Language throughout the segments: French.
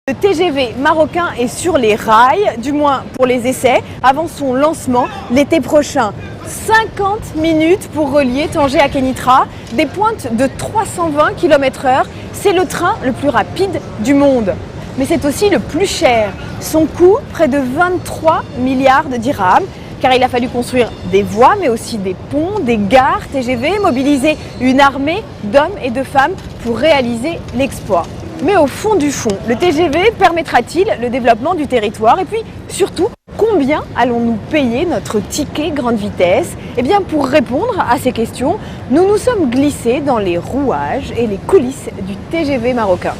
Le TGV marocain est sur les rails, du moins pour les essais, avant son lancement l'été prochain. 50 minutes pour relier Tanger à Kénitra, des pointes de 320 km/h. C'est le train le plus rapide du monde. Mais c'est aussi le plus cher. Son coût, près de 23 milliards de dirhams, car il a fallu construire des voies, mais aussi des ponts, des gares TGV, mobiliser une armée d'hommes et de femmes pour réaliser l'exploit. Mais au fond du fond, le TGV permettra-t-il le développement du territoire? Et puis surtout, combien allons-nous payer notre ticket grande vitesse? Eh bien, pour répondre à ces questions, nous nous sommes glissés dans les rouages et les coulisses du TGV marocain.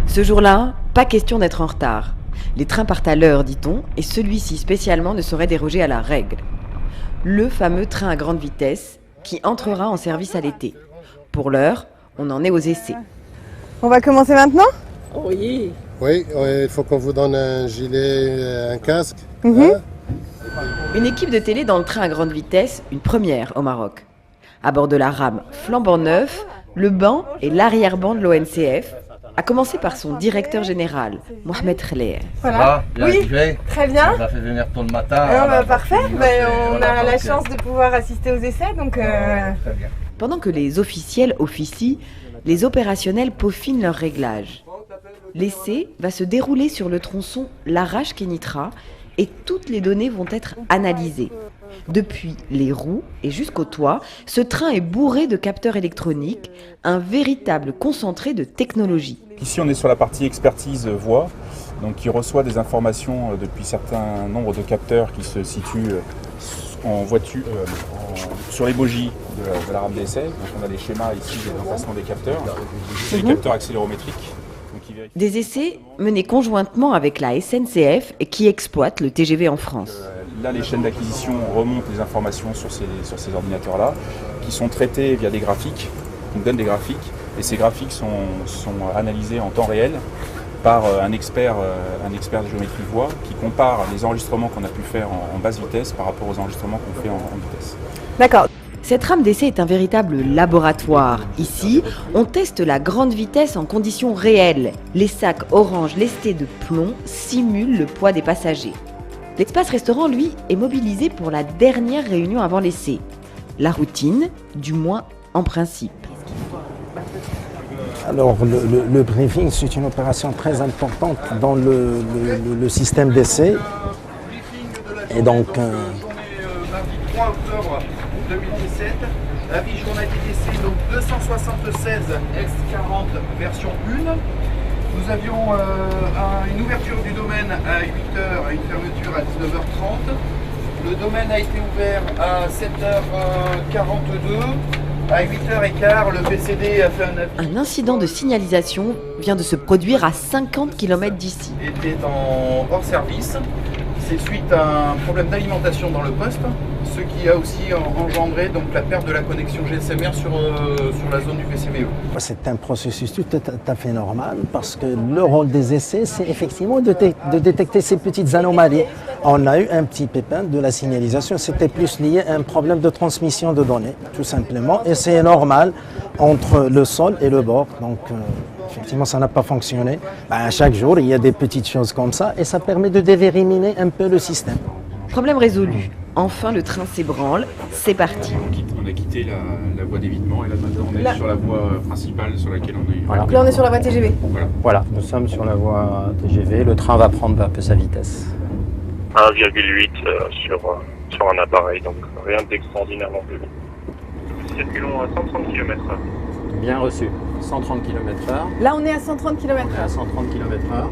Ce jour-là, pas question d'être en retard. Les trains partent à l'heure, dit-on, et celui-ci spécialement ne saurait déroger à la règle. Le fameux train à grande vitesse qui entrera en service à l'été. Pour l'heure, on en est aux essais. On va commencer maintenant? Oui. Oui, il faut qu'on vous donne un gilet, un casque. Une équipe de télé dans le train à grande vitesse, une première au Maroc. À bord de la rame flambant neuf, le banc et l'arrière-banc de l'ONCF, à commencer par son directeur général, Mohamed Khaleh. Voilà. Bien Oui, arrivé. très bien. On l'a fait venir tôt le matin. Parfait, on a la chance de pouvoir assister aux essais, donc... Très bien. Pendant que les officiels officient, les opérationnels peaufinent leurs réglages. L'essai va se dérouler sur le tronçon Larache-Kénitra et toutes les données vont être analysées. Depuis les roues et jusqu'au toit, ce train est bourré de capteurs électroniques, un véritable concentré de technologie. Ici, on est sur la partie expertise voie, donc qui reçoit des informations depuis certains nombres de capteurs qui se situent en voiture, sur les bogies de la rame d'essai. Donc on a les schémas ici d'emplacement des capteurs. C'est des capteurs accélérométriques. Des essais menés conjointement avec la SNCF et qui exploitent le TGV en France. Là, les chaînes d'acquisition remontent les informations sur ces ordinateurs-là, qui sont traités via des graphiques, qui nous donnent des graphiques, et ces graphiques sont analysés en temps réel par un expert de géométrie de voie qui compare les enregistrements qu'on a pu faire en basse vitesse par rapport aux enregistrements qu'on fait en vitesse. D'accord. Cette rame d'essai est un véritable laboratoire. Ici, on teste la grande vitesse en conditions réelles. Les sacs orange lestés de plomb simulent le poids des passagers. L'espace restaurant, lui, est mobilisé pour la dernière réunion avant l'essai. La routine, du moins en principe. Alors, le briefing, c'est une opération très importante dans le système d'essai. Et donc... Mardi 3 octobre 2017, avis journalier d'essai, donc 276 X40 version 1. Nous avions une ouverture du domaine à 8h et une fermeture à 19h30. Le domaine a été ouvert à 7h42. À 8h15, le PCD a fait un avis. Un incident de signalisation vient de se produire à 50 km d'ici. Était hors service. C'est suite à un problème d'alimentation dans le poste, ce qui a aussi engendré donc la perte de la connexion GSM-R sur la zone du PCBE. C'est un processus tout à fait normal parce que le rôle des essais, c'est effectivement de détecter ces petites anomalies. On a eu un petit pépin de la signalisation, c'était plus lié à un problème de transmission de données, tout simplement. Et c'est normal entre le sol et le bord. Donc, effectivement, ça n'a pas fonctionné. Chaque jour, il y a des petites choses comme ça et ça permet de déverrouiller un peu le système. Problème résolu. Enfin, le train s'ébranle. C'est parti. On a quitté la voie d'évitement et là maintenant on est sur la voie principale sur laquelle on est. Voilà. Là, on est sur la voie TGV. Voilà, nous sommes sur la voie TGV. Le train va prendre un peu sa vitesse. 1,8 sur un appareil, donc rien d'extraordinaire non plus. Nous circulons à 130 km/h. Bien reçu. 130 km/h. Là, on est à 130 On est km/h. à 130 km/h.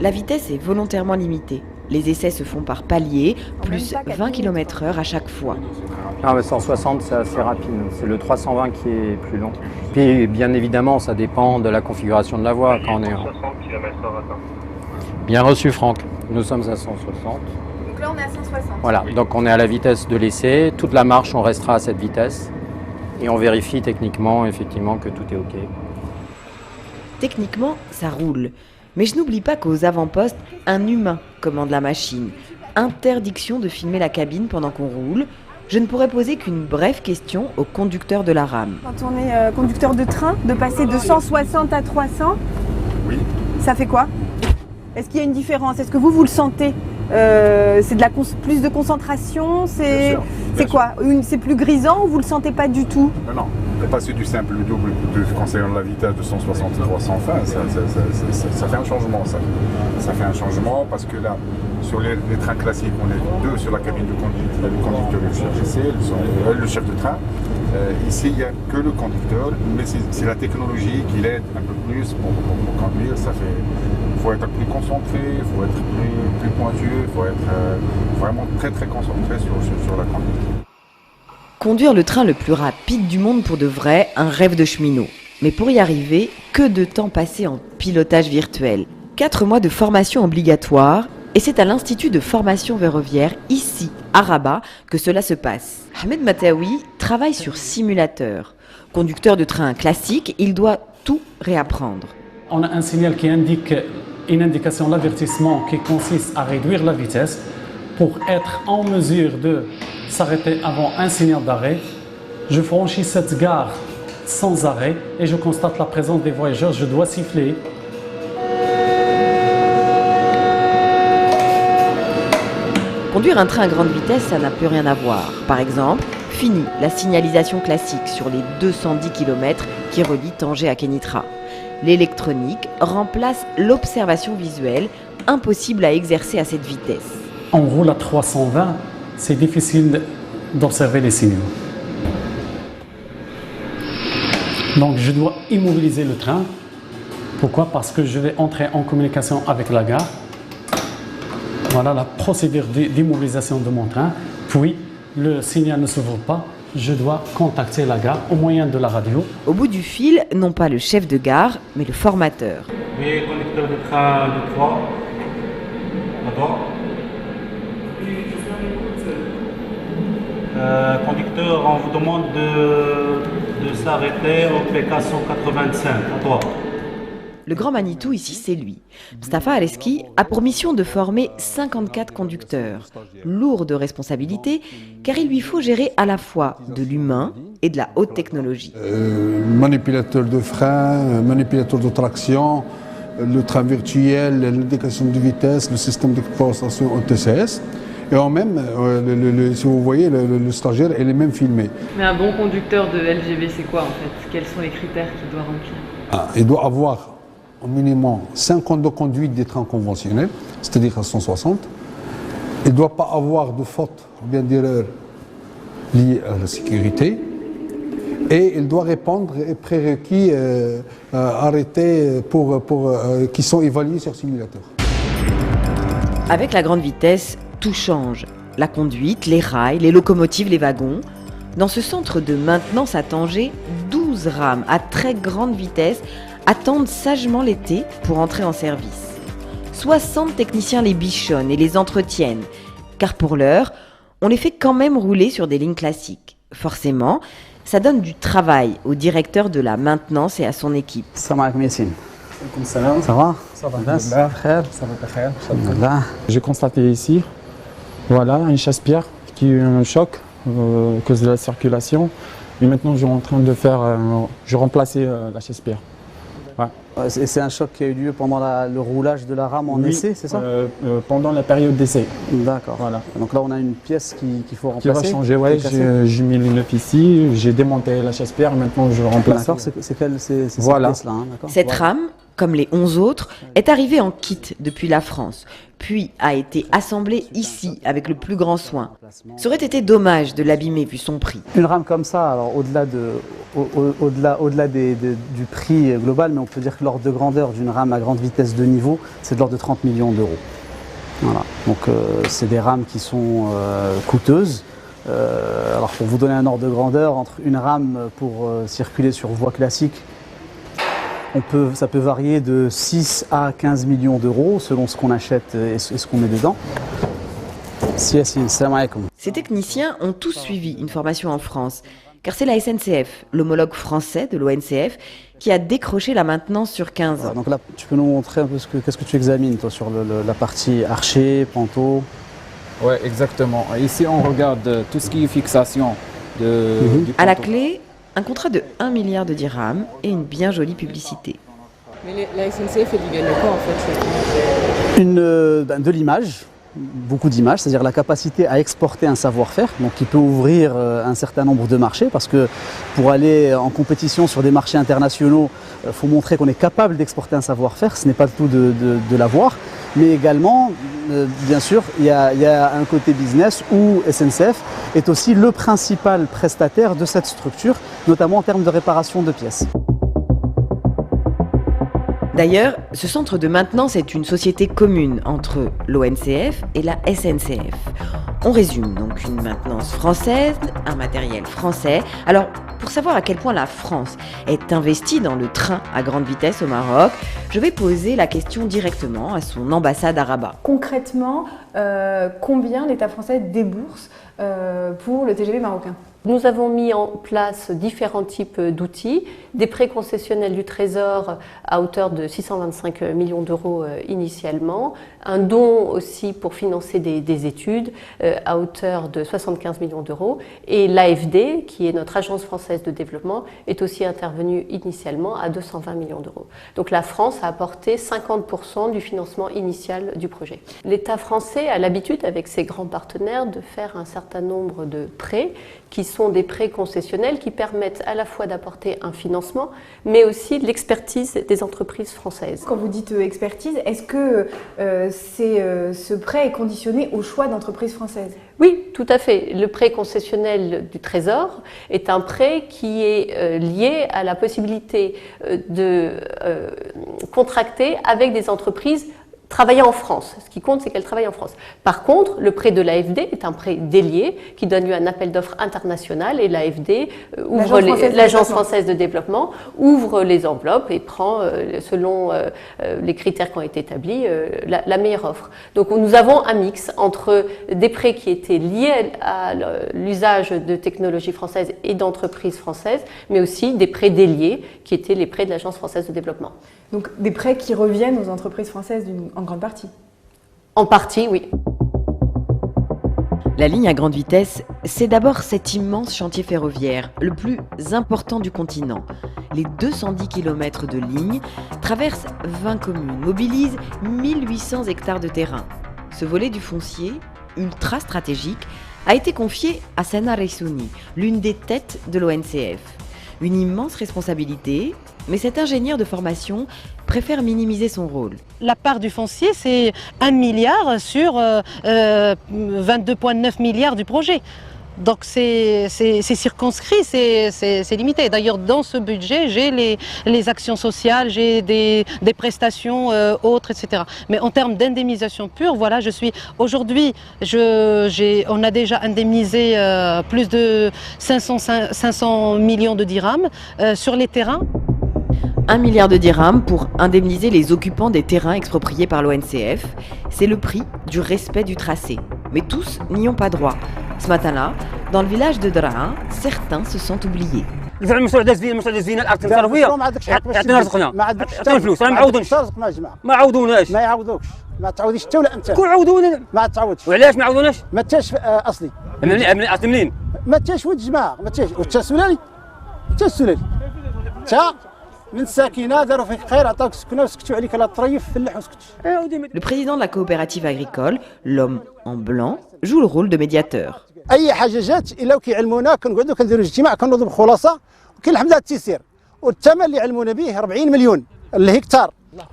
La vitesse est volontairement limitée. Les essais se font par paliers, plus 20 km/h à chaque fois. Ah, mais 160, c'est assez rapide. C'est le 320 qui est plus long. Puis, bien évidemment, ça dépend de la configuration de la voie quand on est en... 60 km/h atteint. Bien reçu, Franck. Nous sommes à 160. Donc là, on est à 160. Voilà, donc on est à la vitesse de l'essai. Toute la marche, on restera à cette vitesse. Et on vérifie techniquement, effectivement, que tout est OK. Techniquement, ça roule. Mais je n'oublie pas qu'aux avant-postes, un humain commande la machine. Interdiction de filmer la cabine pendant qu'on roule. Je ne pourrais poser qu'une brève question au conducteur de la rame. Quand on est conducteur de train, de passer de 160 à 300, Oui. Ça fait quoi? Est-ce qu'il y a une différence? Est-ce que vous le sentez? C'est plus de concentration? C'est quoi? C'est plus grisant ou vous le sentez pas du tout? Non, on est passé du simple au double concernant la vitesse de 160 à 320, ça fait un changement ça. Ça fait un changement parce que là, sur les trains classiques, on est deux sur la cabine de conduite, il y a le conducteur et le chef d'essai, le chef de train. Ici, il n'y a que le conducteur, mais c'est la technologie qui l'aide un peu plus pour conduire. Il faut être plus concentré, il faut être plus pointueux, il faut être vraiment très concentré sur la conduite. Conduire le train le plus rapide du monde pour de vrai, un rêve de cheminot. Mais pour y arriver, que de temps passé en pilotage virtuel. 4 mois de formation obligatoire, et c'est à l'Institut de formation ferroviaire, ici, à Rabat, que cela se passe. Ahmed Mataoui travaille sur simulateur. Conducteur de train classique, il doit tout réapprendre. On a un signal qui indique une indication d'avertissement qui consiste à réduire la vitesse pour être en mesure de s'arrêter avant un signal d'arrêt. Je franchis cette gare sans arrêt et je constate la présence des voyageurs. Je dois siffler. Conduire un train à grande vitesse, ça n'a plus rien à voir. Par exemple, fini la signalisation classique sur les 210 km qui relient Tanger à Kénitra. L'électronique remplace l'observation visuelle, impossible à exercer à cette vitesse. On roule à 320, c'est difficile d'observer les signaux. Donc je dois immobiliser le train. Pourquoi? Parce que je vais entrer en communication avec la gare. Voilà la procédure d'immobilisation de mon train. Puis le signal ne s'ouvre pas. Je dois contacter la gare au moyen de la radio. Au bout du fil, non pas le chef de gare, mais le formateur. Oui, conducteur de train de 3. À droite. Conducteur, on vous demande de s'arrêter au PK 185, à droite. Le grand Manitou ici, c'est lui. Mustafa Aleski a pour mission de former 54 conducteurs. Lourde responsabilité, car il lui faut gérer à la fois de l'humain et de la haute technologie. Manipulateur de frein, manipulateur de traction, le train virtuel, l'indication de vitesse, le système d'exploitation OTCS. Et en même, si vous voyez, le stagiaire, il est même filmé. Mais un bon conducteur de LGV, c'est quoi en fait? Quels sont les critères qu'il doit remplir? Il doit avoir au minimum 5 ans de conduite des trains conventionnels, c'est-à-dire à 160. Il ne doit pas avoir de faute ou bien d'erreur liée à la sécurité. Et il doit répondre aux prérequis arrêtés qui sont évalués sur simulateur. Avec la grande vitesse, tout change. La conduite, les rails, les locomotives, les wagons. Dans ce centre de maintenance à Tanger, 12 rames à très grande vitesse attendent sagement l'été pour entrer en service. 60 techniciens les bichonnent et les entretiennent, car pour l'heure, on les fait quand même rouler sur des lignes classiques. Forcément, ça donne du travail au directeur de la maintenance et à son équipe. Salam alaikum Yassine. Ça va? Ça va, ça va. J'ai constaté ici, voilà, une chasse-pierre qui a eu un choc à cause de la circulation. Et maintenant, je suis en train de remplacer la chasse-pierre. Ouais. C'est un choc qui a eu lieu pendant le roulage de la rame en essai, c'est ça? Pendant la période d'essai. D'accord. Voilà. Donc là, on a une pièce qu'il faut remplacer. Qui va changer, oui. J'ai mis le neuf ici, j'ai démonté la chasse-pierre, maintenant je remplace. D'accord, c'est cette pièce-là. Hein, cette rame, comme les 11 autres, est arrivée en kit depuis la France, puis a été assemblée ici avec le plus grand soin. Ça aurait été dommage de l'abîmer vu son prix. Une rame comme ça, alors au-delà du prix global, mais on peut dire que l'ordre de grandeur d'une rame à grande vitesse de niveau, c'est de l'ordre de 30 millions d'euros. Voilà. Donc c'est des rames qui sont coûteuses. Alors pour vous donner un ordre de grandeur, entre une rame pour circuler sur voie classique, ça peut varier de 6 à 15 millions d'euros selon ce qu'on achète et ce qu'on met dedans. Ces techniciens ont tous suivi une formation en France, car c'est la SNCF, l'homologue français de l'ONCF, qui a décroché la maintenance sur 15 ans. Donc là, tu peux nous montrer un peu qu'est-ce que tu examines toi sur la partie archer, panneau? Oui, exactement. Ici, on regarde tout ce qui est fixation du À la clé, un contrat de 1 milliard de dirhams et une bien jolie publicité. Mais la SNCF, elle y gagne quoi en fait De l'image, beaucoup d'images, c'est-à-dire la capacité à exporter un savoir-faire, donc qui peut ouvrir un certain nombre de marchés, parce que pour aller en compétition sur des marchés internationaux, il faut montrer qu'on est capable d'exporter un savoir-faire, ce n'est pas le tout de l'avoir, mais également, bien sûr, il y a un côté business où SNCF est aussi le principal prestataire de cette structure, notamment en termes de réparation de pièces. D'ailleurs, ce centre de maintenance est une société commune entre l'ONCF et la SNCF. On résume donc une maintenance française, un matériel français. Alors, pour savoir à quel point la France est investie dans le train à grande vitesse au Maroc, je vais poser la question directement à son ambassade à Rabat. Concrètement, combien l'État français débourse pour le TGV marocain ? Nous avons mis en place différents types d'outils, des prêts concessionnels du Trésor à hauteur de 625 millions d'euros initialement, un don aussi pour financer des études à hauteur de 75 millions d'euros, et l'AFD, qui est notre agence française de développement, est aussi intervenue initialement à 220 millions d'euros. Donc la France a apporté 50% du financement initial du projet. L'État français a l'habitude, avec ses grands partenaires, de faire un certain nombre de prêts qui sont des prêts concessionnels qui permettent à la fois d'apporter un financement, mais aussi de l'expertise des entreprises françaises. Quand vous dites expertise, est-ce que ce prêt est conditionné au choix d'entreprises françaises ? Oui, tout à fait. Le prêt concessionnel du Trésor est un prêt qui est lié à la possibilité de contracter avec des entreprises travailler en France. Ce qui compte, c'est qu'elle travaille en France. Par contre, le prêt de l'AFD est un prêt délié qui donne lieu à un appel d'offres international et l'AFD l'Agence française de développement, ouvre les enveloppes et prend, selon les critères qui ont été établis, la meilleure offre. Donc nous avons un mix entre des prêts qui étaient liés à l'usage de technologies françaises et d'entreprises françaises, mais aussi des prêts déliés qui étaient les prêts de l'Agence française de développement. Donc des prêts qui reviennent aux entreprises françaises en grande partie. En partie, oui. La ligne à grande vitesse, c'est d'abord cet immense chantier ferroviaire, le plus important du continent. Les 210 km de ligne traversent 20 communes, mobilisent 1800 hectares de terrain. Ce volet du foncier, ultra stratégique, a été confié à Sana Reissouni, l'une des têtes de l'ONCF. Une immense responsabilité, mais cet ingénieur de formation préfère minimiser son rôle. La part du foncier, c'est 1 milliard sur 22,9 milliards du projet. Donc c'est circonscrit, c'est limité. D'ailleurs, dans ce budget, j'ai les actions sociales, j'ai des prestations autres, etc. Mais en termes d'indemnisation pure, voilà, aujourd'hui, on a déjà indemnisé plus de 500 millions de dirhams sur les terrains. 1 milliard de dirhams pour indemniser les occupants des terrains expropriés par l'ONCF. C'est le prix du respect du tracé. Mais tous n'y ont pas droit. Ce matin-là, dans le village de Draa, certains se sentent oubliés. Le président de la coopérative agricole, l'homme en blanc, joue le rôle de médiateur.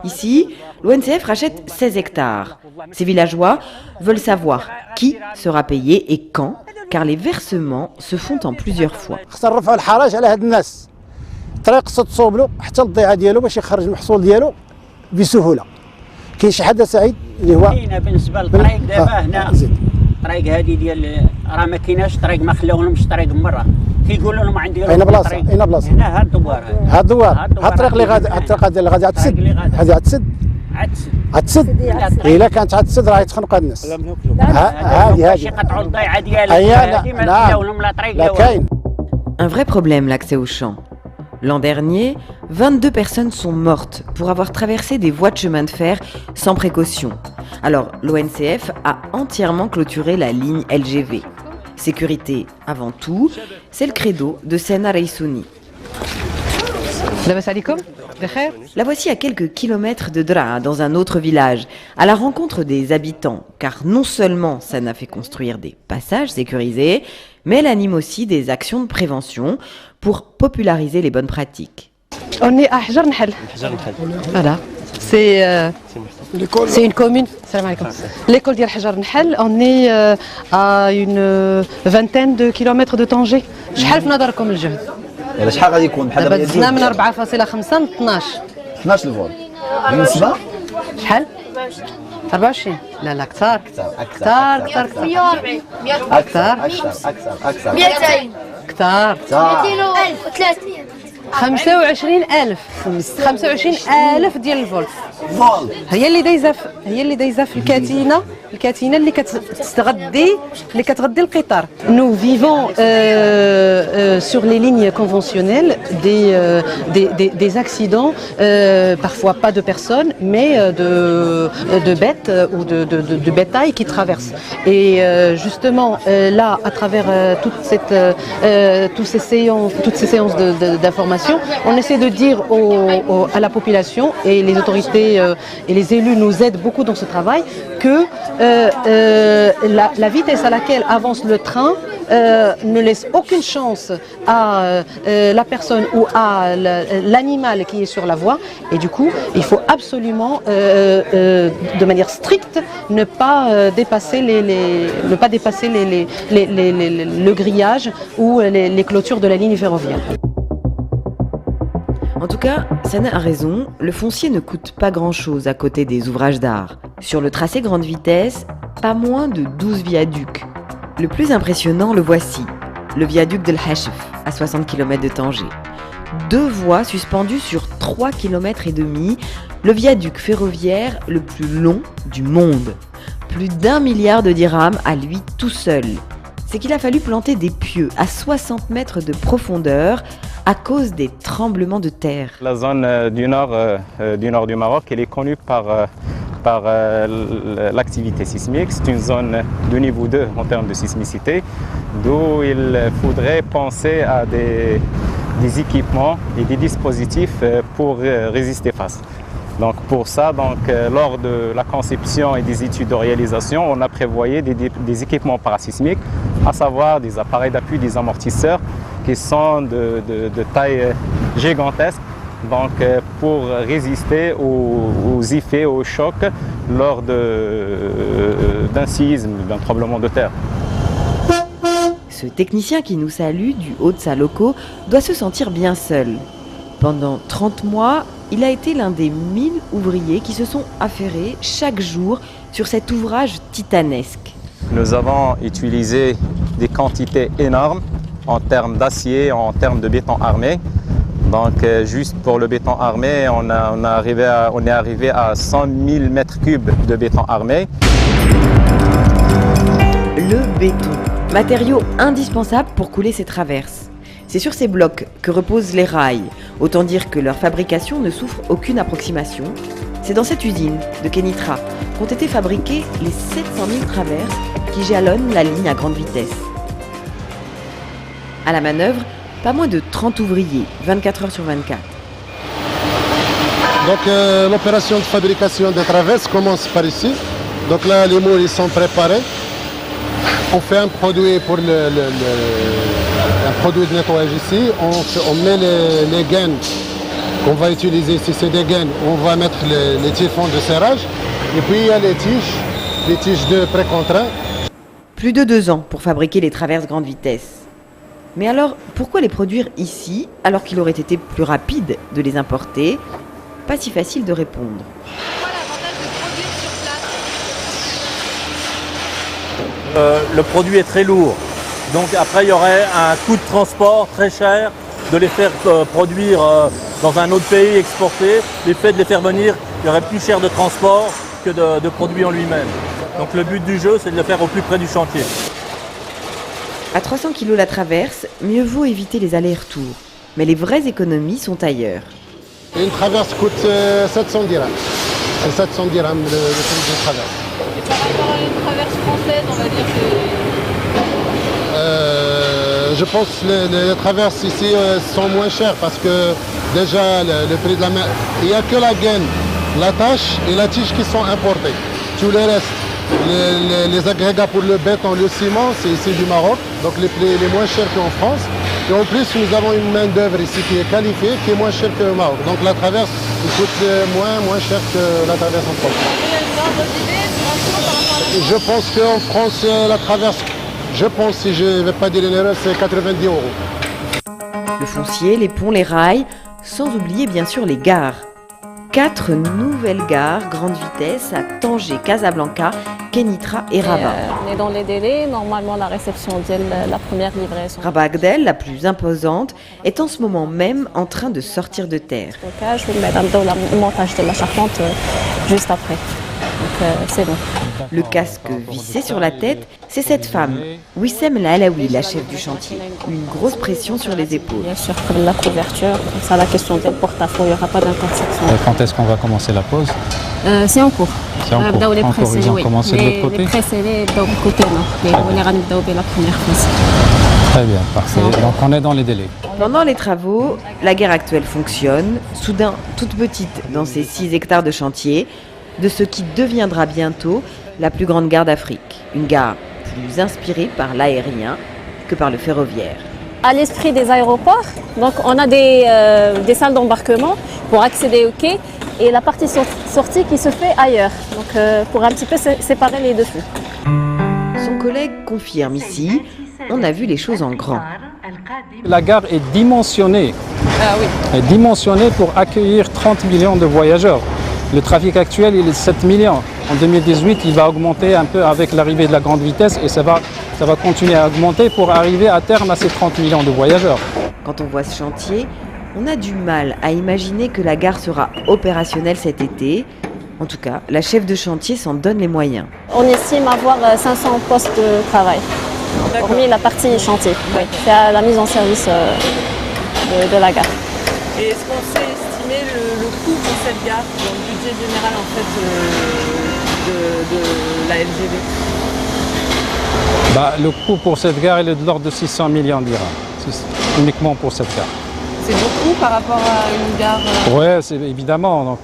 Ici, l'ONCF rachète 16 hectares. Ces villageois veulent savoir qui sera payé et quand, car les versements se font en plusieurs fois. الطريق خصها تصوب له حتى الضيعه ديالو باش يخرج المحصول ديالو بسهوله. كاين شي حدا سعيد اللي هو بالنسبه للطريق دابا هنا الطريق هذه ديال راه ما كايناش طريق، ما خلاوهمش طريق مره، كيقولوا لهم عندي اين بلاصه اين بلاصه هنا هاد الدوار هاد الدوار هاد الطريق اللي غادي اللي غادي تسد هذه غتسد الا كانت غتسد راه يتخنقوا هاد الناس هذه يقطعوا الضيعه ديالها هذه ما خلاوهم لا طريق لا كاين. Un vrai problème, l'accès aux champs. L'an dernier, 22 personnes sont mortes pour avoir traversé des voies de chemin de fer sans précaution. Alors, l'ONCF a entièrement clôturé la ligne LGV. Sécurité avant tout, c'est le credo de Sana Reissouni. La voici à quelques kilomètres de Draa, dans un autre village, à la rencontre des habitants, car non seulement ça n'a fait construire des passages sécurisés, mais elle anime aussi des actions de prévention pour populariser les bonnes pratiques. On est à Hajar Nahal. Voilà. C'est une commune. Salam alaikum. L'école d'Al Hajar Nahal, on est à une vingtaine de kilomètres de Tanger. شحال في نظركم الجهد؟ شحال غادي يكون بحال دابا دابا دزنا من 4.5 ل 12. 12 الفولت بالنسبه شحال؟ 24 لا لا كثار كثار كثار كثار اكثر 200 كثار 25,000 ديال الفولت هي اللي دايزه في الكاتينه اللي كتغذي القطار. Nous vivons sur les lignes conventionnelles des accidents, parfois pas de personnes, mais de bêtes ou de bétail qui traversent. Et justement là, à travers toutes ces séances d'information, on essaie de dire à la population, et les autorités et les élus nous aident beaucoup dans ce travail, que la vitesse à laquelle avance le train ne laisse aucune chance à la personne ou à l'animal qui est sur la voie. Et du coup, il faut absolument, de manière stricte, ne pas dépasser le grillage ou les clôtures de la ligne ferroviaire. En tout cas, Sana a raison, le foncier ne coûte pas grand-chose à côté des ouvrages d'art. Sur le tracé grande vitesse, pas moins de 12 viaducs. Le plus impressionnant, le voici, le viaduc de l'Hachef, à 60 km de Tanger. 2 voies suspendues sur 3 km et demi, le viaduc ferroviaire le plus long du monde. Plus d'1 milliard de dirhams à lui tout seul. C'est qu'il a fallu planter des pieux à 60 mètres de profondeur à cause des tremblements de terre. La zone du nord du Maroc, elle est connue par l'activité sismique. C'est une zone de niveau 2 en termes de sismicité, d'où il faudrait penser à des équipements et des dispositifs pour résister face. Donc pour ça, lors de la conception et des études de réalisation, on a prévoyé des équipements parasismiques, à savoir des appareils d'appui, des amortisseurs qui sont de taille gigantesque, donc pour résister aux effets, aux chocs lors d'un séisme, d'un tremblement de terre. Ce technicien qui nous salue du haut de sa loco doit se sentir bien seul. Pendant 30 mois, il a été l'un des 1000 ouvriers qui se sont affairés chaque jour sur cet ouvrage titanesque. Nous avons utilisé des quantités énormes en termes d'acier, en termes de béton armé. Donc juste pour le béton armé, on est arrivé à 100 000 mètres cubes de béton armé. Le béton, matériau indispensable pour couler ces traverses. C'est sur ces blocs que reposent les rails. Autant dire que leur fabrication ne souffre aucune approximation. C'est dans cette usine de Kenitra qu'ont été fabriquées les 700 000 traverses qui jalonnent la ligne à grande vitesse. À la manœuvre, pas moins de 30 ouvriers, 24 heures sur 24. Donc l'opération de fabrication des traverses commence par ici. Donc là, les moules ils sont préparés. On fait un produit pour un produit de nettoyage ici. On met les gaines qu'on va utiliser ici, c'est des gaines. On va mettre les typhons de serrage. Et puis il y a les tiges de pré-contraint. Plus de 2 ans pour fabriquer les traverses grande vitesse. Mais alors, pourquoi les produire ici, alors qu'il aurait été plus rapide de les importer? Pas si facile de répondre. Le produit est très lourd. Donc après, il y aurait un coût de transport très cher de les faire produire dans un autre pays, exporter. Le fait de les faire venir, il y aurait plus cher de transport que de produit en lui-même. Donc le but du jeu, c'est de le faire au plus près du chantier. À 300 kg la traverse, mieux vaut éviter les allers-retours. Mais les vraies économies sont ailleurs. Une traverse coûte 700 dirhams. C'est 700 dirhams le prix d'une traverse. Et par rapport à une traverse française, on va dire je pense que les traverses ici sont moins chères parce que déjà le prix de la main. Il n'y a que la gaine, la tâche et la tige qui sont importés. Tout le reste, les agrégats pour le béton, le ciment, c'est ici du Maroc, donc les prix les moins chers qu'en France. Et en plus, nous avons une main d'œuvre ici qui est qualifiée, qui est moins chère que le Maroc. Donc la traverse, il coûte moins cher que la traverse en France. Je pense qu'en France, la traverse, je pense, si je ne vais pas dire une erreur, c'est 90 €. Le foncier, les ponts, les rails, sans oublier bien sûr les gares. 4 nouvelles gares grande vitesse à Tanger, Casablanca, Kénitra et Rabat. On est dans les délais, normalement la réception de la première livraison. Rabat Agdel, la plus imposante, est en ce moment même en train de sortir de terre. Je vais mettre le montage de la charpente juste après. Donc c'est bon. Le casque vissé sur la tête, c'est cette femme, Wissem Lalaoui, la chef du chantier. Une grosse pression sur les épaules. Bien sûr, comme la couverture, comme ça la question des porte-à-faux, il n'y aura pas d'intersection. Quand est-ce qu'on va commencer la pause? C'est en cours. C'est en cours. Les Encore, ils ont commencé de l'autre côté? Les pré-scellés, de l'autre côté, non. On ira nous la première phase. Très bien, parfait. Donc on est dans les délais. Pendant les travaux, la gare actuelle fonctionne, soudain toute petite dans ses 6 hectares de chantier, de ce qui deviendra bientôt la plus grande gare d'Afrique. Une gare plus inspirée par l'aérien que par le ferroviaire. À l'esprit des aéroports, donc on a des salles d'embarquement pour accéder au quai et la partie sortie qui se fait ailleurs, donc pour un petit peu séparer les deux flux. Son collègue confirme ici, on a vu les choses en grand. La gare est dimensionnée. Est dimensionnée pour accueillir 30 millions de voyageurs. Le trafic actuel, il est 7 millions. En 2018, il va augmenter un peu avec l'arrivée de la grande vitesse et ça va continuer à augmenter pour arriver à terme à ces 30 millions de voyageurs. Quand on voit ce chantier, on a du mal à imaginer que la gare sera opérationnelle cet été. En tout cas, la chef de chantier s'en donne les moyens. On estime avoir 500 postes de travail, hormis la partie chantier. Oui, c'est à la mise en service de la gare. Et est-ce qu'on sait estimer le coût pour cette gare dans le budget général en fait de la LGV? Le coût pour cette gare il est de l'ordre de 600 millions dirhams, uniquement pour cette gare. C'est beaucoup par rapport à une gare Oui, évidemment. Donc,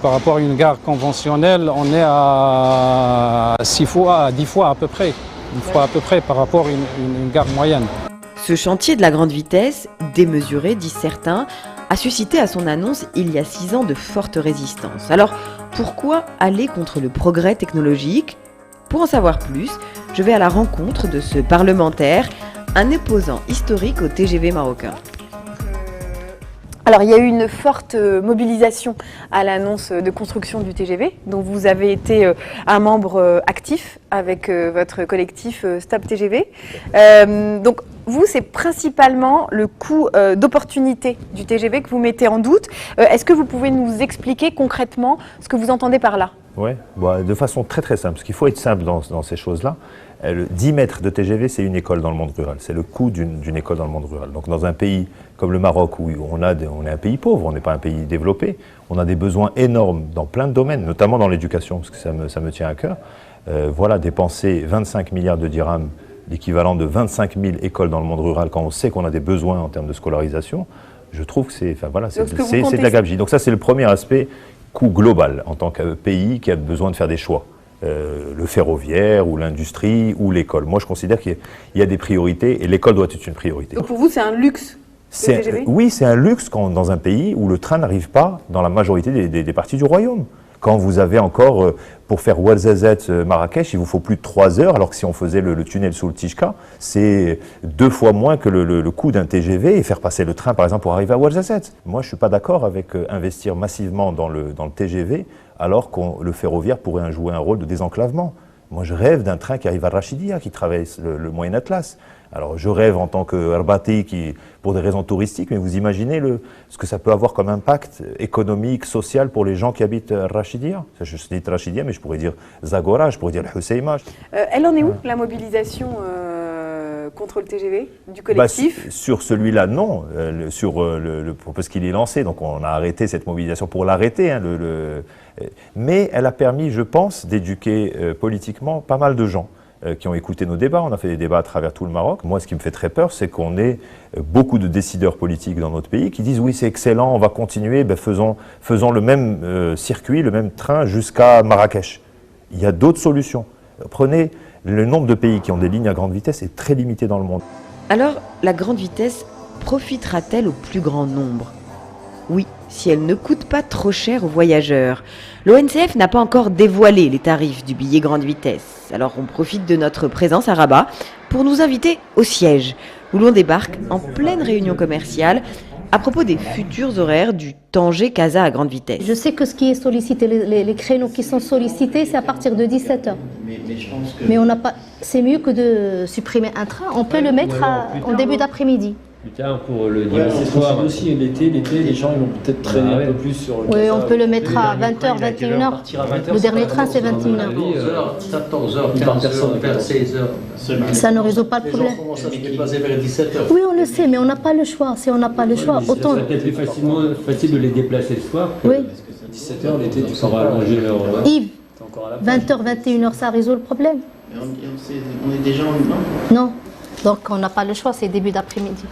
par rapport à une gare conventionnelle, on est à 10 fois à peu près. Une fois à peu près par rapport à une gare moyenne. Ce chantier de la grande vitesse, démesuré, disent certains, a suscité à son annonce il y a 6 ans de fortes résistances. Alors, pourquoi aller contre le progrès technologique? Pour en savoir plus, je vais à la rencontre de ce parlementaire, un opposant historique au TGV marocain. Alors, il y a eu une forte mobilisation à l'annonce de construction du TGV, dont vous avez été un membre actif avec votre collectif Stop TGV. Donc, vous, c'est principalement le coût d'opportunité du TGV que vous mettez en doute. Est-ce que vous pouvez nous expliquer concrètement ce que vous entendez par là? Oui, de façon très très simple, parce qu'il faut être simple dans ces choses-là. 10 mètres de TGV, c'est une école dans le monde rural. C'est le coût d'une école dans le monde rural. Donc dans un pays comme le Maroc, où on est un pays pauvre, on n'est pas un pays développé, on a des besoins énormes dans plein de domaines, notamment dans l'éducation, parce que ça me tient à cœur. Dépenser 25 milliards de dirhams, l'équivalent de 25 000 écoles dans le monde rural, quand on sait qu'on a des besoins en termes de scolarisation, je trouve que c'est de la gabegie. Donc ça, c'est le premier aspect, coût global, en tant que pays qui a besoin de faire des choix. Le ferroviaire ou l'industrie ou l'école. Moi, je considère qu'il y a des priorités et l'école doit être une priorité. Donc pour vous, c'est un luxe? Oui, c'est un luxe dans un pays où le train n'arrive pas dans la majorité des parties du royaume. Quand vous avez encore, pour faire Ouarzazate Marrakech, il vous faut plus de 3 heures, alors que si on faisait le tunnel sous le Tishka, c'est 2 fois moins que le coût d'un TGV et faire passer le train, par exemple, pour arriver à Ouarzazate. Moi, je ne suis pas d'accord avec investir massivement dans le TGV, alors que le ferroviaire pourrait jouer un rôle de désenclavement. Moi, je rêve d'un train qui arrive à Rachidia, qui traverse le Moyen Atlas. Alors, je rêve en tant qu'Arbati pour des raisons touristiques, mais vous imaginez ce que ça peut avoir comme impact économique, social pour les gens qui habitent Rachidia. Je dis Rachidia, mais je pourrais dire Zagora, je pourrais dire le Husseima. Elle en est où, la mobilisation contre le TGV du collectif? Sur celui-là, non. Parce qu'il est lancé, donc on a arrêté cette mobilisation pour l'arrêter. Mais elle a permis, je pense, d'éduquer politiquement pas mal de gens. qui ont écouté nos débats. On a fait des débats à travers tout le Maroc. Moi, ce qui me fait très peur, c'est qu'on ait beaucoup de décideurs politiques dans notre pays qui disent oui, c'est excellent, on va continuer, faisons le même circuit, le même train jusqu'à Marrakech. Il y a d'autres solutions. Prenez le nombre de pays qui ont des lignes à grande vitesse est très limité dans le monde. Alors, la grande vitesse profitera-t-elle au plus grand nombre? Oui, si elle ne coûte pas trop cher aux voyageurs. L'ONCF n'a pas encore dévoilé les tarifs du billet grande vitesse. Alors on profite de notre présence à Rabat pour nous inviter au siège, où l'on débarque en pleine réunion commerciale à propos des futurs horaires du Tanger-Casa à grande vitesse. Je sais que ce qui est sollicité, les créneaux qui sont sollicités, c'est à partir de 17h. Mais on n'a pas. C'est mieux que de supprimer un train. On peut le mettre en début d'après-midi. Pour le dimanche soir aussi, l'été, les gens ils vont peut-être traîner un peu plus sur le... Oui, on peut le mettre à 20h, 21h. Le dernier train, c'est 21h. 14h, par personne, vers 16h. Ça ne résout pas le problème. Les gens commencent à se déplacer vers 17h. Oui, on le sait, mais on n'a pas le choix. Si on n'a pas le choix, autant... Ça serait peut-être plus facile de les déplacer le soir. Oui. Parce que 17h, l'été, tu sauras allonger leur... Yves, 20h, 21h, ça résout le problème? On est déjà en humain? Non. Donc on n'a pas le choix, c'est début d'après-midi.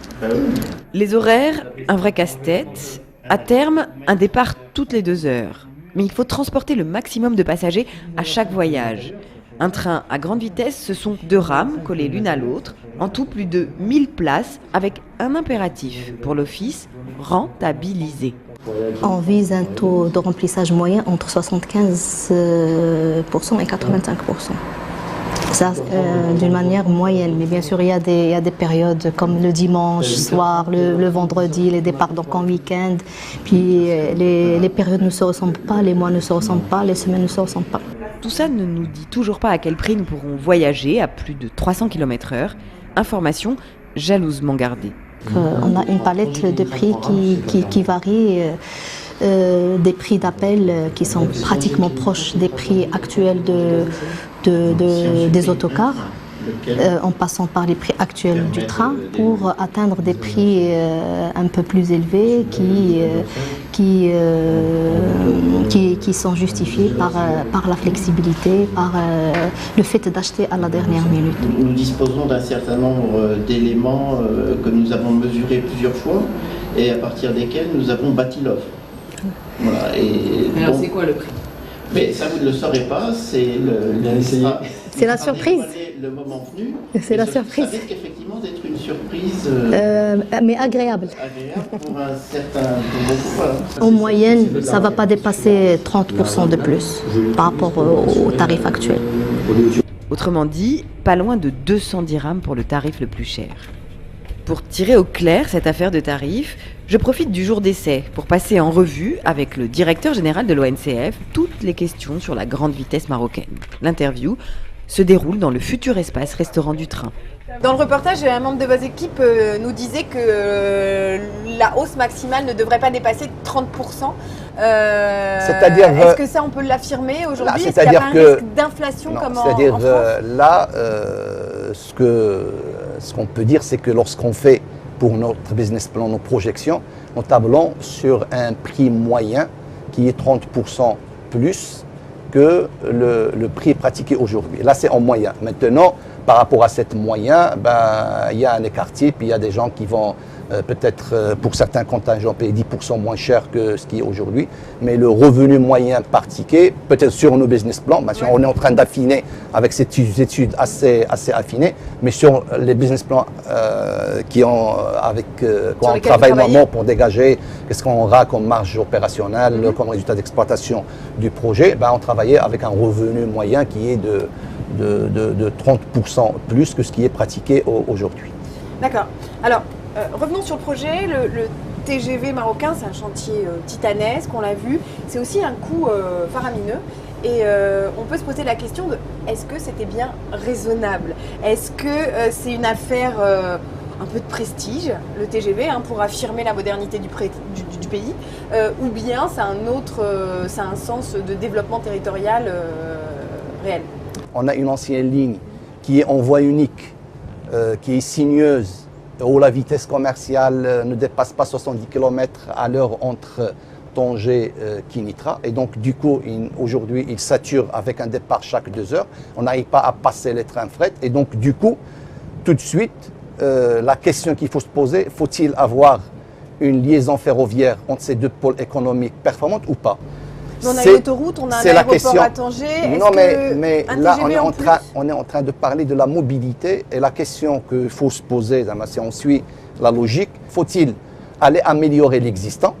Les horaires, un vrai casse-tête. À terme, un départ toutes les 2 heures. Mais il faut transporter le maximum de passagers à chaque voyage. Un train à grande vitesse, ce sont 2 rames collées l'une à l'autre, en tout plus de 1000 places, avec un impératif pour l'office, rentabiliser. On vise un taux de remplissage moyen entre 75% et 85%. Ça, d'une manière moyenne, mais bien sûr il y a des périodes comme le dimanche soir, le vendredi, les départs donc en week-end, puis les périodes ne se ressemblent pas, les mois ne se ressemblent pas, les semaines ne se ressemblent pas. Tout ça ne nous dit toujours pas à quel prix nous pourrons voyager à plus de 300 km/h. Information jalousement gardée. On a une palette de prix qui varie. Des prix d'appel qui sont pratiquement proches des prix actuels des autocars, en passant par les prix actuels du train pour atteindre des prix un peu plus élevés qui sont justifiés par la flexibilité, par le fait d'acheter à la dernière minute. Nous disposons d'un certain nombre d'éléments que nous avons mesurés plusieurs fois et à partir desquels nous avons bâti l'offre. Voilà, alors c'est quoi le prix? Mais ça vous ne le saurez pas, c'est c'est la surprise. Le moment venu. C'est la surprise. Ça risque effectivement d'être une surprise. Mais agréable. Agréable pour un certain. Voilà. En moyenne, ça ne va pas dépasser 30% de plus par rapport au tarif actuel. Autrement dit, pas loin de 200 dirhams pour le tarif le plus cher. Pour tirer au clair cette affaire de tarifs, je profite du jour d'essai pour passer en revue avec le directeur général de l'ONCF toutes les questions sur la grande vitesse marocaine. L'interview se déroule dans le futur espace restaurant du train. Dans le reportage, un membre de vos équipes nous disait que la hausse maximale ne devrait pas dépasser 30%. C'est-à-dire, est-ce que ça, on peut l'affirmer aujourd'hui? Est-ce qu'il y a pas un risque d'inflation comme en France? C'est-à-dire, là, ce qu'on peut dire, c'est que lorsqu'on fait pour notre business plan, nos projections, nous tablons sur un prix moyen qui est 30% plus que le prix pratiqué aujourd'hui. Là, c'est en moyen. Maintenant, par rapport à cette moyen, il y a un écart type, il y a des gens qui vont peut-être, pour certains contingents, payer 10% moins cher que ce qui est aujourd'hui. Mais le revenu moyen pratiqué, peut-être sur nos business plans, on est en train d'affiner avec ces études assez affinées, mais sur les business plans quoi on travaille normalement pour dégager qu'est-ce qu'on aura comme marge opérationnelle, comme résultat d'exploitation du projet, on travaillait avec un revenu moyen qui est de 30% plus que ce qui est pratiqué aujourd'hui. D'accord. Alors, revenons sur le projet. Le TGV marocain, c'est un chantier titanesque, on l'a vu. C'est aussi un coût faramineux. Et on peut se poser la question de est-ce que c'était bien raisonnable? Est-ce que c'est une affaire un peu de prestige, le TGV, pour affirmer la modernité du pays, ou bien c'est un sens de développement territorial réel? On a une ancienne ligne qui est en voie unique, qui est sinueuse, où la vitesse commerciale ne dépasse pas 70 km à l'heure entre Tanger-Kénitra. Et donc, du coup, aujourd'hui, il sature avec un départ chaque 2 heures. On n'arrive pas à passer les trains fret. Et donc, du coup, tout de suite, la question qu'il faut se poser, faut-il avoir une liaison ferroviaire entre ces deux pôles économiques performantes ou pas? On a une autoroute, on a un aéroport à Tanger. Non, mais là, on est en train de parler de la mobilité. Et la question qu'il faut se poser, si on suit la logique, faut-il aller améliorer l'existant,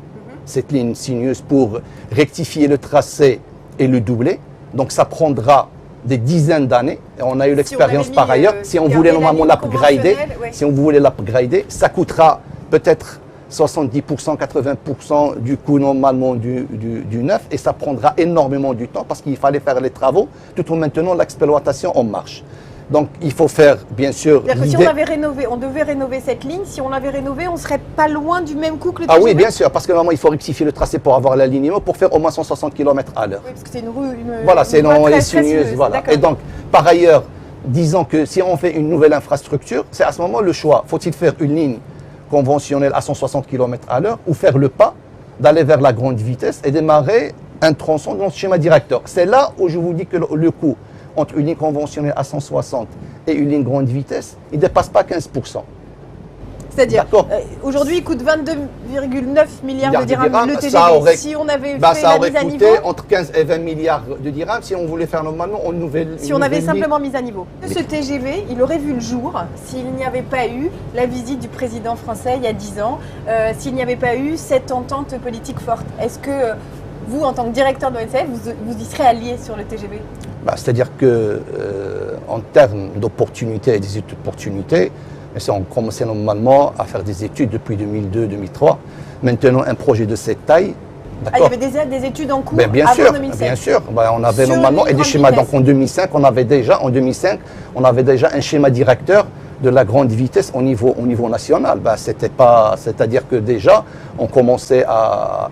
cette ligne sinueuse, pour rectifier le tracé et le doubler? Donc ça prendra des dizaines d'années. Et on a eu l'expérience par ailleurs. Si on voulait normalement l'upgrader, ça coûtera peut-être 70%, 80% du coût normalement du neuf, et ça prendra énormément du temps parce qu'il fallait faire les travaux tout en maintenant l'exploitation en marche. Donc il faut faire, bien sûr... Si on avait rénové, on devait rénover cette ligne, si on l'avait rénovée, on ne serait pas loin du même coût que le TGV? Ah oui, bien sûr, parce que normalement il faut rectifier le tracé pour avoir l'alignement, pour faire au moins 160 km à l'heure. Oui, parce que c'est une rue... Voilà, c'est une sinueuse. Voilà. Et donc, par ailleurs, disons que si on fait une nouvelle infrastructure, c'est à ce moment le choix. Faut-il faire une ligne conventionnelle à 160 km à l'heure ou faire le pas d'aller vers la grande vitesse et démarrer un tronçon dans ce schéma directeur? C'est là où je vous dis que le coût entre une ligne conventionnelle à 160 et une ligne grande vitesse, il ne dépasse pas 15%. C'est-à-dire, aujourd'hui, il coûte 22,9 milliards de dirhams le TGV. Si on avait fait la mise à niveau, entre 15 et 20 milliards de dirhams si on voulait faire normalement une nouvelle. Si on avait simplement mis à niveau. Ce TGV, il aurait vu le jour s'il n'y avait pas eu la visite du président français il y a 10 ans, s'il n'y avait pas eu cette entente politique forte. Est-ce que vous, en tant que directeur de l'ONCF, vous y serez allié sur le TGV? C'est-à-dire qu'en termes d'opportunités et des opportunités, on commençait normalement à faire des études depuis 2002-2003. Maintenant, un projet de cette taille. Il y avait des études en cours bien avant sûr, 2007. Bien sûr. On avait normalement et des schémas. Donc en 2005, on avait déjà un schéma directeur de la grande vitesse au niveau national. C'est-à-dire que déjà, on commençait à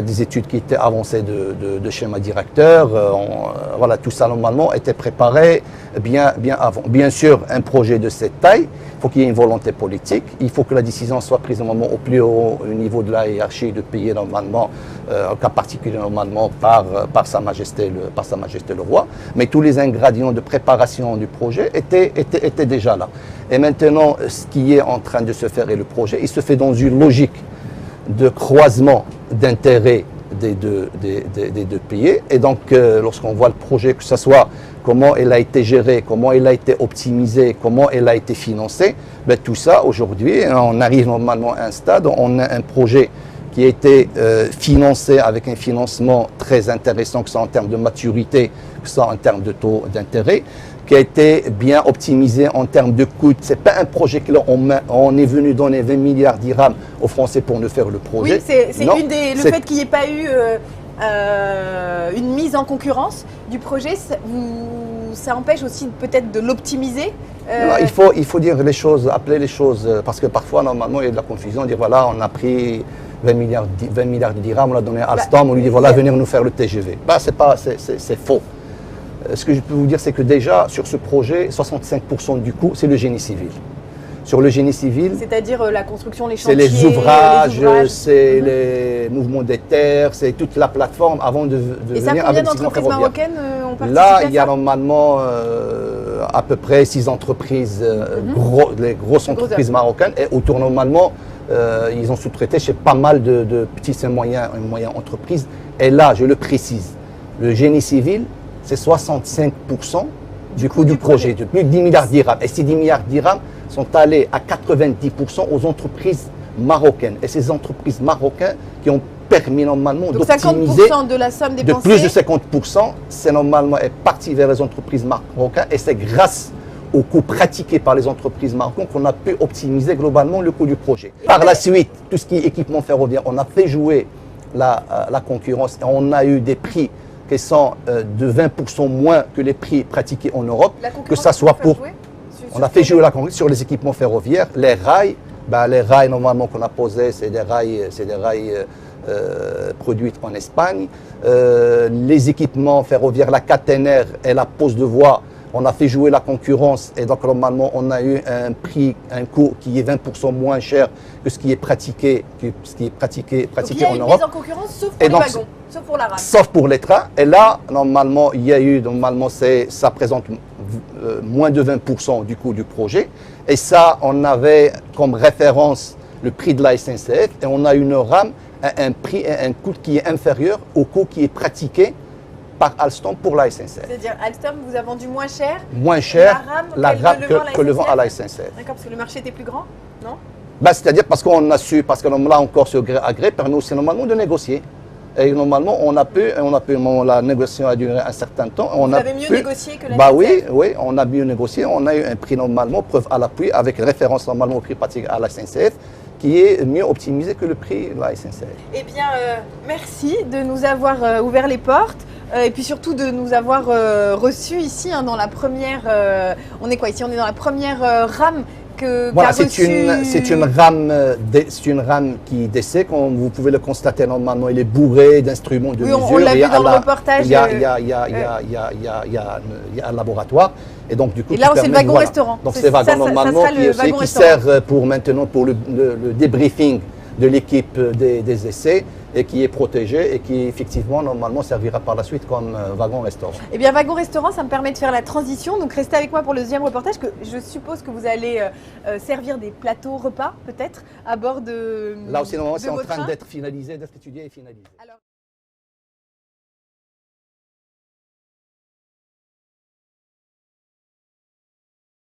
des études qui étaient avancées de schéma directeur. Voilà, tout ça normalement était préparé bien avant. Bien sûr, un projet de cette taille, il faut qu'il y ait une volonté politique. Il faut que la décision soit prise normalement au plus haut niveau de la hiérarchie de pays normalement, en cas particulier normalement par Sa Majesté le Roi. Mais tous les ingrédients de préparation du projet étaient déjà là. Et maintenant, ce qui est en train de se faire et le projet, il se fait dans une logique de croisement d'intérêts des deux pays. Et donc, lorsqu'on voit le projet, que ce soit comment il a été géré, comment il a été optimisé, comment il a été financé, tout ça, aujourd'hui, on arrive normalement à un stade où on a un projet qui a été financé avec un financement très intéressant, que ce soit en termes de maturité, que ce soit en termes de taux d'intérêt, qui a été bien optimisé en termes de coûts. Ce n'est pas un projet qu'on est venu donner 20 milliards de dirhams aux Français pour nous faire le projet. Oui, c'est le fait qu'il n'y ait pas eu une mise en concurrence du projet, ça empêche aussi peut-être de l'optimiser. Il faut dire les choses, appeler les choses, parce que parfois, normalement, il y a de la confusion, dire voilà, on a pris 20 milliards de dirhams, on l'a donné à Alstom, on lui dit voilà, venir nous faire le TGV. C'est faux. Ce que je peux vous dire, c'est que déjà, sur ce projet, 65% du coût, c'est le génie civil. Sur le génie civil, c'est-à-dire la construction, les chantiers, c'est les ouvrages, c'est les mouvements des terres, c'est toute la plateforme avant de venir avec le combien d'entreprises marocaines ont participé Là, il y a normalement à peu près 6 entreprises, les grosses entreprises marocaines, et autour normalement, ils ont sous-traité chez pas mal de petites et moyennes entreprises. Et là, je le précise, le génie civil, c'est 65% du coût du projet, de plus de 10 milliards de dirhams. Et ces 10 milliards de dirhams sont allés à 90% aux entreprises marocaines. Et ces entreprises marocaines qui ont permis normalement d'optimiser 50% de la somme de dépensée. Plus de 50%, c'est normalement est parti vers les entreprises marocaines. Et c'est grâce aux coûts pratiqués par les entreprises marocaines qu'on a pu optimiser globalement le coût du projet. Par la suite, tout ce qui est équipement ferroviaire, on a fait jouer la concurrence et on a eu des prix qui sont de 20% moins que les prix pratiqués en Europe, que ça soit pour... On a fait jouer la concurrence sur les équipements ferroviaires, les rails. Les rails normalement qu'on a posés, c'est des rails produits en Espagne. Les équipements ferroviaires, la caténaire et la pose de voie, On a fait jouer la concurrence et donc normalement on a eu un coût qui est 20% moins cher que ce qui est pratiqué, Donc il y pratiqué a en une Europe. mise en concurrence sauf pour Et les donc, wagons, sauf pour la rame. Sauf pour les trains. Et là, normalement, il y a eu, ça présente moins de 20% du coût du projet. Et ça, on avait comme référence le prix de la SNCF et on a une rame à un prix et un coût qui est inférieur au coût qui est pratiqué par Alstom pour la SNCF. C'est-à-dire Alstom vous a vendu moins cher, Moins cher la rame que le vent à la SNCF. D'accord, parce que le marché était plus grand, non? C'est-à-dire parce qu'on a su, parce que là encore sur gré à gré, permet aussi normalement de négocier. Et normalement, la négociation a duré un certain temps. Vous avez mieux négocié que la SNCF? Oui, on a mieux négocié. On a eu un prix normalement, preuve à l'appui, avec référence normalement au prix pratique à la SNCF, qui est mieux optimisé que le prix de la SNCF. Eh bien, merci de nous avoir ouvert les portes et puis surtout de nous avoir reçus ici dans la première. On est quoi ici? On est dans la première rame. Voilà, c'est une rame qui décède, comme vous pouvez le constater normalement, il est bourré d'instruments de mesure. On l'a vu dans le reportage. Il y a un laboratoire. Et donc du coup, là, c'est le wagon-restaurant. Donc c'est wagon normalement qui sert pour maintenant pour le débriefing de l'équipe des essais et qui est protégé et qui effectivement normalement servira par la suite comme wagon-restaurant. Eh bien wagon-restaurant, ça me permet de faire la transition. Donc restez avec moi pour le deuxième reportage que je suppose que vous allez servir des plateaux repas peut-être à bord de là aussi normalement c'est en votre train train. d'être finalisé, d'être étudié et finalisé.